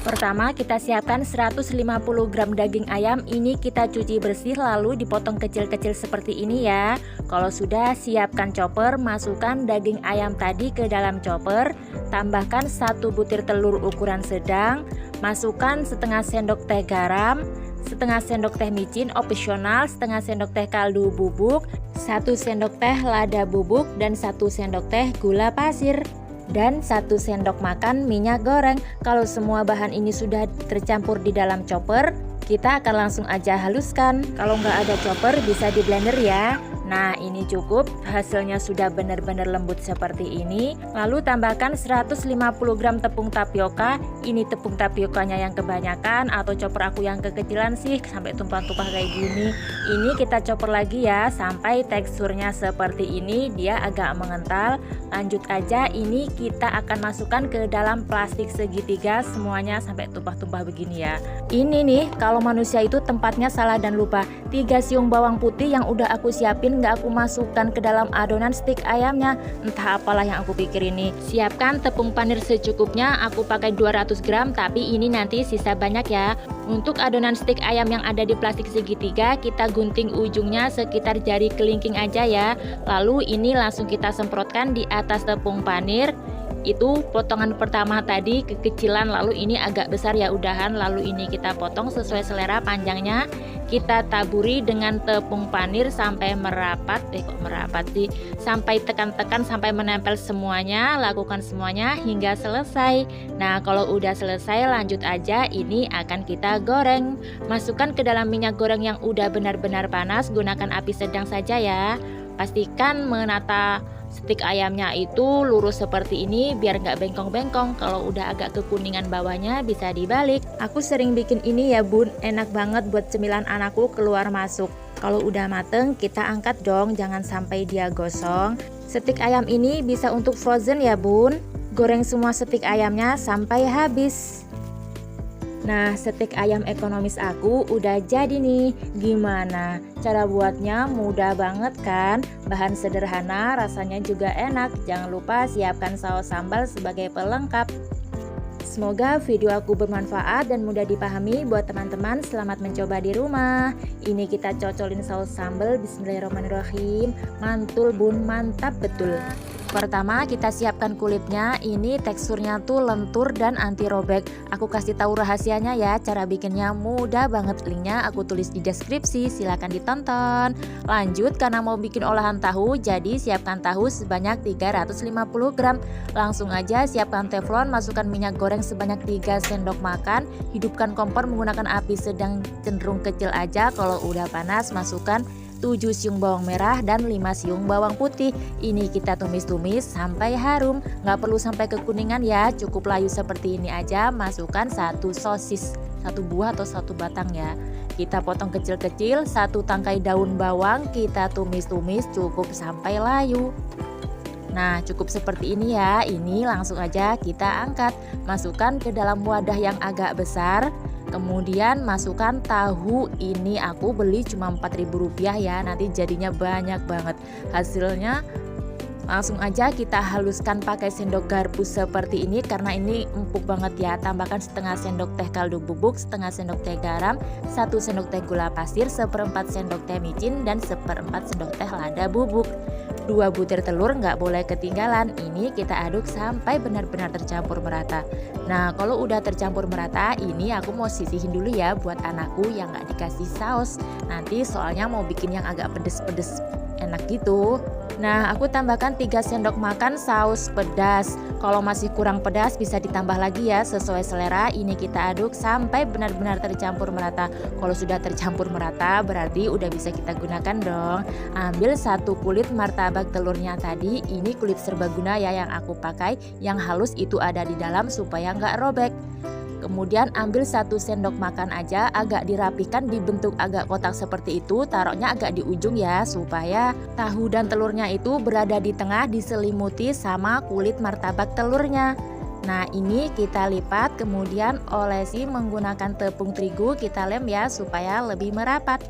Pertama, kita siapkan 150 gram daging ayam. Ini kita cuci bersih lalu dipotong kecil-kecil seperti ini ya. Kalau sudah, siapkan chopper, masukkan daging ayam tadi ke dalam chopper. Tambahkan 1 butir telur ukuran sedang. Masukkan setengah sendok teh garam, setengah sendok teh micin opsional, setengah sendok teh kaldu bubuk, 1 sendok teh lada bubuk, dan 1 sendok teh gula pasir, dan 1 sendok makan minyak goreng. Kalau semua bahan ini sudah tercampur di dalam chopper, kita akan langsung aja haluskan. Kalau nggak ada chopper bisa di blender ya. Nah, ini cukup, hasilnya sudah benar-benar lembut seperti ini. Lalu tambahkan 150 gram tepung tapioka. Ini tepung tapiokanya yang kebanyakan atau chopper aku yang kekecilan sih sampai tumpah-tumpah kayak gini. Ini kita chopper lagi ya sampai teksturnya seperti ini, dia agak mengental. Lanjut aja, ini kita akan masukkan ke dalam plastik segitiga semuanya sampai tumpah-tumpah begini ya. Ini nih, kalau manusia itu tempatnya salah dan lupa. 3 siung bawang putih yang udah aku siapin nggak aku masukkan ke dalam adonan stik ayamnya. Entah apalah yang aku pikir ini. Siapkan tepung panir secukupnya, aku pakai 200 gram tapi ini nanti sisa banyak ya. Untuk adonan stik ayam yang ada di plastik segitiga, kita gunting ujungnya sekitar jari kelingking aja ya. Lalu ini langsung kita semprotkan di atas tepung panir. Itu potongan pertama tadi kekecilan, lalu ini agak besar ya udahan, lalu ini kita potong sesuai selera panjangnya. Kita taburi dengan tepung panir sampai merapat, sampai tekan-tekan sampai menempel semuanya. Lakukan semuanya hingga selesai. Nah, kalau udah selesai lanjut aja, ini akan kita goreng. Masukkan ke dalam minyak goreng yang udah benar-benar panas, gunakan api sedang saja ya. Pastikan menata stik ayamnya itu lurus seperti ini biar nggak bengkong-bengkong. Kalau udah agak kekuningan bawahnya bisa dibalik. Aku sering bikin ini ya bun, enak banget buat cemilan anakku keluar masuk. Kalau udah mateng kita angkat dong, jangan sampai dia gosong. Stik ayam ini bisa untuk frozen ya bun. Goreng semua stik ayamnya sampai habis. Nah, stik ayam ekonomis aku udah jadi nih. Gimana? Cara buatnya mudah banget kan? Bahan sederhana, rasanya juga enak. Jangan lupa siapkan saus sambal sebagai pelengkap. Semoga video aku bermanfaat dan mudah dipahami buat teman-teman. Selamat mencoba di rumah. Ini kita cocolin saus sambal. Bismillahirrahmanirrahim. Mantul bun, mantap betul. Pertama kita siapkan kulitnya. Ini teksturnya tuh lentur dan anti robek. Aku kasih tahu rahasianya ya. Cara bikinnya mudah banget. Linknya aku tulis di deskripsi. Silahkan ditonton. Lanjut, karena mau bikin olahan tahu, jadi siapkan tahu sebanyak 350 gram. Langsung aja siapkan teflon. Masukkan minyak goreng sebanyak 3 sendok makan. Hidupkan kompor menggunakan api sedang cenderung kecil aja. Kalau udah panas masukkan 7 siung bawang merah dan 5 siung bawang putih. Ini kita tumis-tumis sampai harum. Nggak perlu sampai kekuningan ya, cukup layu seperti ini aja. Masukkan 1 sosis, 1 buah atau 1 batang ya. Kita potong kecil-kecil. 1 tangkai daun bawang kita tumis-tumis cukup sampai layu. Nah, cukup seperti ini ya. Ini langsung aja kita angkat. Masukkan ke dalam wadah yang agak besar. Kemudian masukkan tahu. Ini aku beli cuma Rp4.000 ya. Nanti jadinya banyak banget. Hasilnya langsung aja kita haluskan pakai sendok garpu seperti ini karena ini empuk banget ya. Tambahkan setengah sendok teh kaldu bubuk, setengah sendok teh garam, 1 sendok teh gula pasir, 1/4 sendok teh micin, dan 1/4 sendok teh lada bubuk. 2 butir telur nggak boleh ketinggalan. Ini kita aduk sampai benar-benar tercampur merata. Nah, kalau udah tercampur merata, ini aku mau sisihin dulu ya buat anakku yang nggak dikasih saus. Nanti soalnya mau bikin yang agak pedes-pedes enak gitu. Nah, aku tambahkan 3 sendok makan saus pedas. Kalau masih kurang pedas bisa ditambah lagi ya sesuai selera. Ini kita aduk sampai benar-benar tercampur merata. Kalau sudah tercampur merata berarti udah bisa kita gunakan dong. Ambil 1 kulit martabak telurnya tadi. Ini kulit serbaguna ya yang aku pakai. Yang halus itu ada di dalam supaya nggak robek. Kemudian ambil 1 sendok makan aja, agak dirapikan dibentuk agak kotak seperti itu, taruhnya agak di ujung ya, supaya tahu dan telurnya itu berada di tengah diselimuti sama kulit martabak telurnya. Nah, ini kita lipat kemudian olesi menggunakan tepung terigu, kita lem ya supaya lebih merapat.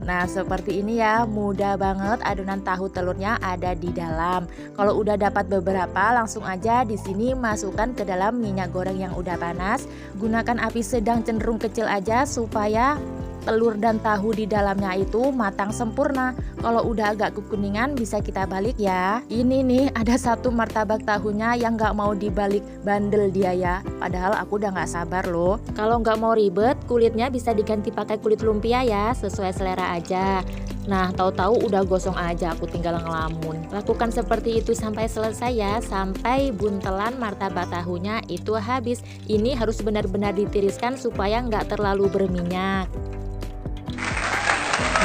Nah, seperti ini ya, mudah banget adonan tahu telurnya ada di dalam. Kalau udah dapat beberapa, langsung aja di sini masukkan ke dalam minyak goreng yang udah panas. Gunakan api sedang cenderung kecil aja supaya telur dan tahu di dalamnya itu matang sempurna. Kalau udah agak kekuningan bisa kita balik ya. Ini nih ada satu martabak tahunya yang nggak mau dibalik, bandel dia ya. Padahal aku udah nggak sabar loh. Kalau nggak mau ribet, kulitnya bisa diganti pakai kulit lumpia ya, sesuai selera aja. Nah, tahu-tahu udah gosong aja, aku tinggal ngelamun. Lakukan seperti itu sampai selesai ya, sampai buntelan martabak tahunya itu habis. Ini harus benar-benar ditiriskan supaya nggak terlalu berminyak.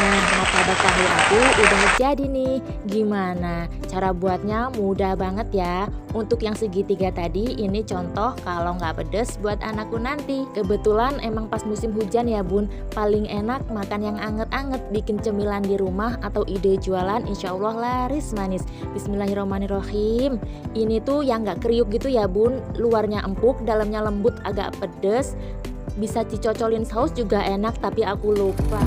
Nah, martabak tahu aku udah jadi nih. Gimana? Cara buatnya mudah banget ya. Untuk yang segitiga tadi, ini contoh kalau nggak pedes buat anakku nanti. Kebetulan emang pas musim hujan ya bun, paling enak makan yang anget-anget. Bikin cemilan di rumah atau ide jualan, insya Allah laris manis. Bismillahirrahmanirrahim. Ini tuh yang nggak kriuk gitu ya bun, luarnya empuk, dalamnya lembut agak pedes. Bisa dicocolin saus juga enak, tapi aku lupa.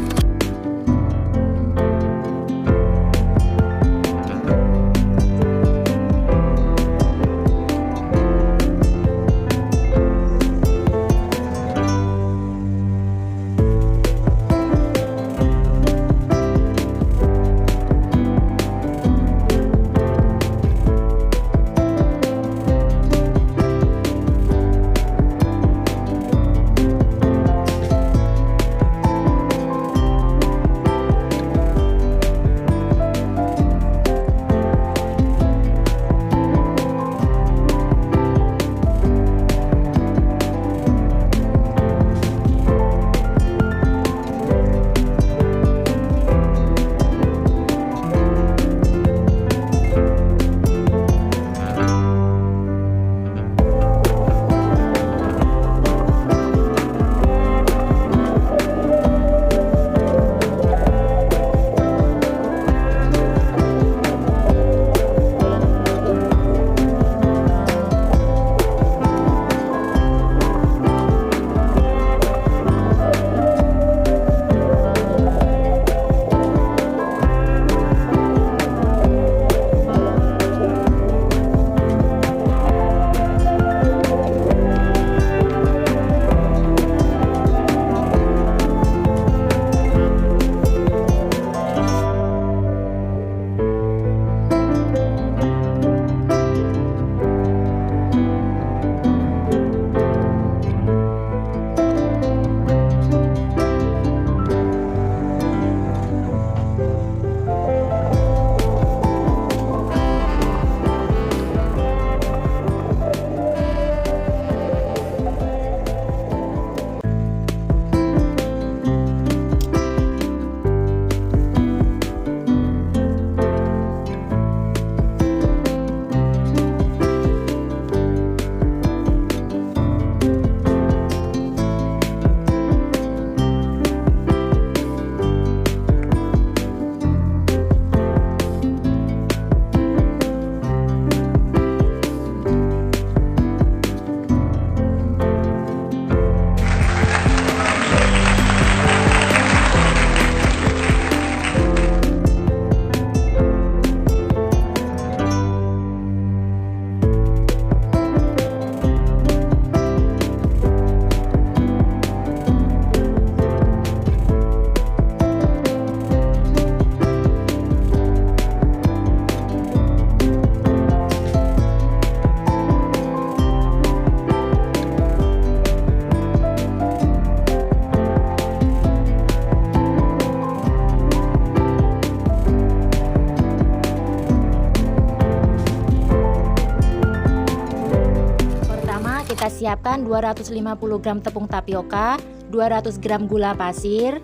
Kita siapkan 250 gram tepung tapioka, 200 gram gula pasir,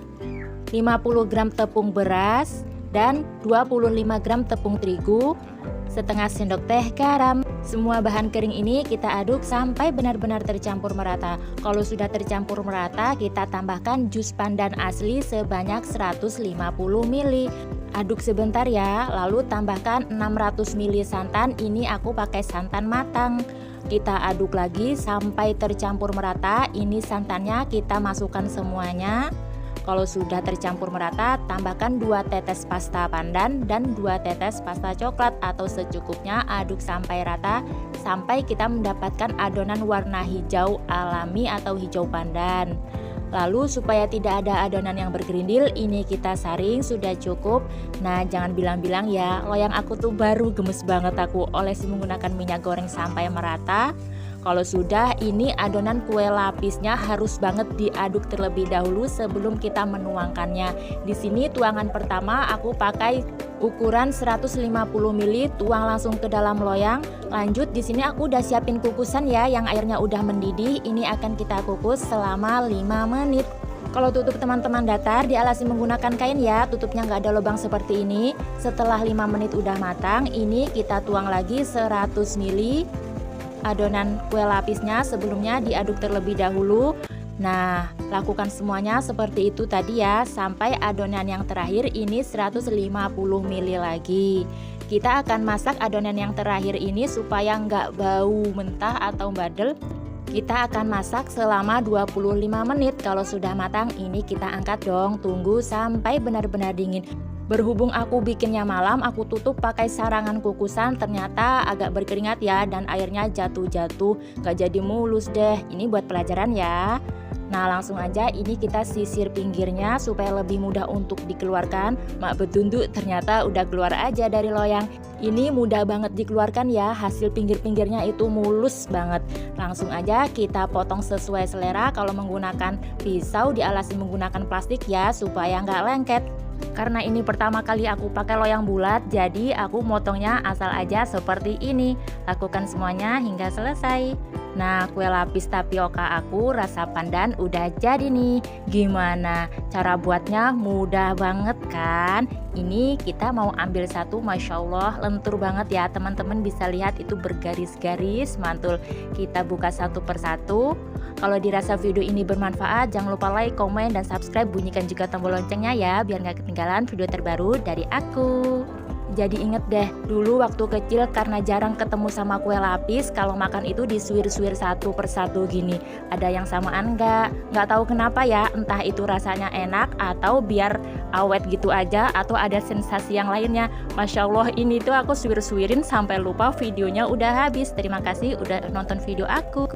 50 gram tepung beras, dan 25 gram tepung terigu, setengah sendok teh garam. Semua bahan kering ini kita aduk sampai benar-benar tercampur merata. Kalau sudah tercampur merata, kita tambahkan jus pandan asli sebanyak 150 ml. Aduk sebentar ya, lalu tambahkan 600 ml santan. Ini aku pakai santan matang. Kita aduk lagi sampai tercampur merata. Ini santannya kita masukkan semuanya. Kalau sudah tercampur merata, tambahkan 2 tetes pasta pandan dan 2 tetes pasta coklat atau secukupnya. Aduk sampai rata sampai kita mendapatkan adonan warna hijau alami atau hijau pandan. Lalu supaya tidak ada adonan yang bergerindil, ini kita saring sudah cukup. Nah, jangan bilang-bilang ya, loyang aku tuh baru gemes banget aku olesi menggunakan minyak goreng sampai merata. Kalau sudah, ini adonan kue lapisnya harus banget diaduk terlebih dahulu sebelum kita menuangkannya. Di sini tuangan pertama aku pakai ukuran 150 ml, tuang langsung ke dalam loyang. Lanjut di sini aku udah siapin kukusan ya yang airnya udah mendidih. Ini akan kita kukus selama 5 menit. Kalau tutup teman-teman datar, dialasi menggunakan kain ya, tutupnya nggak ada lubang seperti ini. Setelah 5 menit udah matang, ini kita tuang lagi 100 ml adonan kue lapisnya, sebelumnya diaduk terlebih dahulu. Nah, lakukan semuanya seperti itu tadi ya, sampai adonan yang terakhir ini 150 ml lagi. Kita akan masak adonan yang terakhir ini supaya nggak bau mentah atau badel. Kita akan masak selama 25 menit. Kalau sudah matang, ini kita angkat dong, tunggu sampai benar-benar dingin. Berhubung aku bikinnya malam, aku tutup pakai sarangan kukusan, ternyata agak berkeringat ya, dan airnya jatuh-jatuh, gak jadi mulus deh. Ini buat pelajaran ya. Nah, langsung aja ini kita sisir pinggirnya supaya lebih mudah untuk dikeluarkan. Mak betunduk ternyata udah keluar aja dari loyang. Ini mudah banget dikeluarkan ya, hasil pinggir-pinggirnya itu mulus banget. Langsung aja kita potong sesuai selera. Kalau menggunakan pisau, dialasi menggunakan plastik ya supaya nggak lengket. Karena ini pertama kali aku pakai loyang bulat, jadi aku motongnya asal aja seperti ini. Lakukan semuanya hingga selesai. Nah, kue lapis tapioka aku rasa pandan udah jadi nih. Gimana? Cara buatnya mudah banget kan? Ini kita mau ambil satu, Masya Allah lentur banget ya teman-teman, bisa lihat itu bergaris-garis mantul. Kita buka satu persatu. Kalau dirasa video ini bermanfaat, jangan lupa like, komen, dan subscribe. Bunyikan juga tombol loncengnya ya, biar gak ketinggalan video terbaru dari aku. Jadi inget deh, dulu waktu kecil karena jarang ketemu sama kue lapis, kalau makan itu disuir-suir satu persatu gini. Ada yang samaan nggak tahu kenapa ya, entah itu rasanya enak atau biar awet gitu aja, atau ada sensasi yang lainnya. Masya Allah, ini tuh aku suir-suirin sampai lupa videonya udah habis. Terima kasih udah nonton video aku.